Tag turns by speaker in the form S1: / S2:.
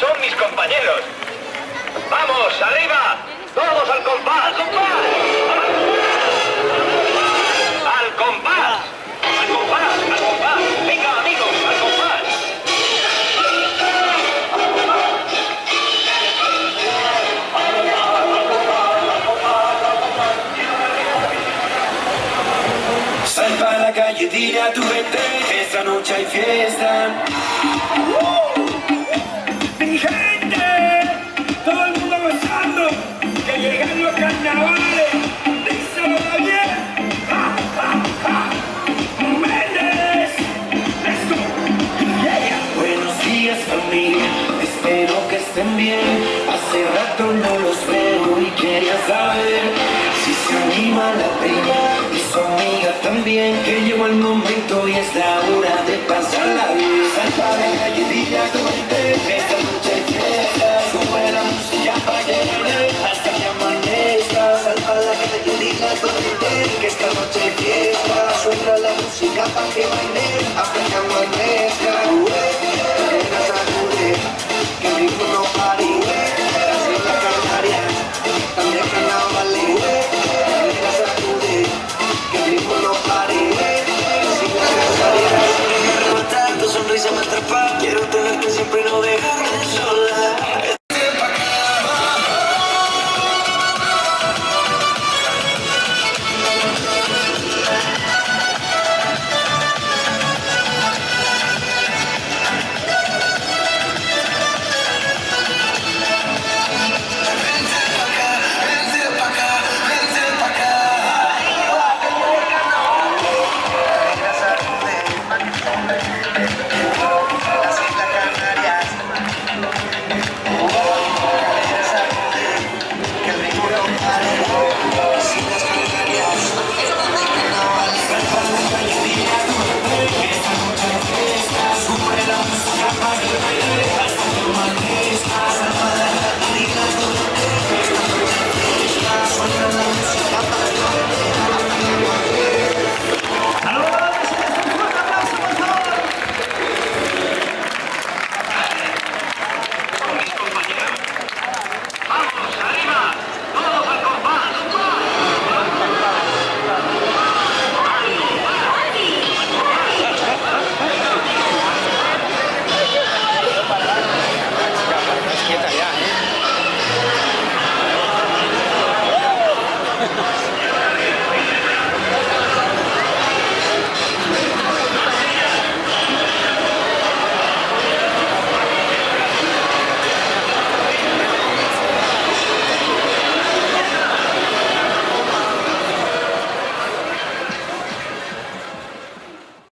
S1: Son mis compañeros. ¡Vamos, arriba! ¡Todos al compás! ¡Al compás! ¡Al compás! ¡Al compás! ¡Al compás! ¡Venga, amigos! ¡Al compás!
S2: Sal para la calle, dile a tu gente que esta noche hay fiesta. Mi gente, todo el mundo gozando, que llegan los carnavales. Díselo bien. ¡Ja, ja, ja! ¡Méndez! ¡Let's go! Yeah. Buenos días, familia, espero que estén bien. Hace rato no los veo y quería saber si se anima la prima y su amiga también, que llegó el momento y es la hora de pasarla bien. Sal para la calle, dile a tu gente.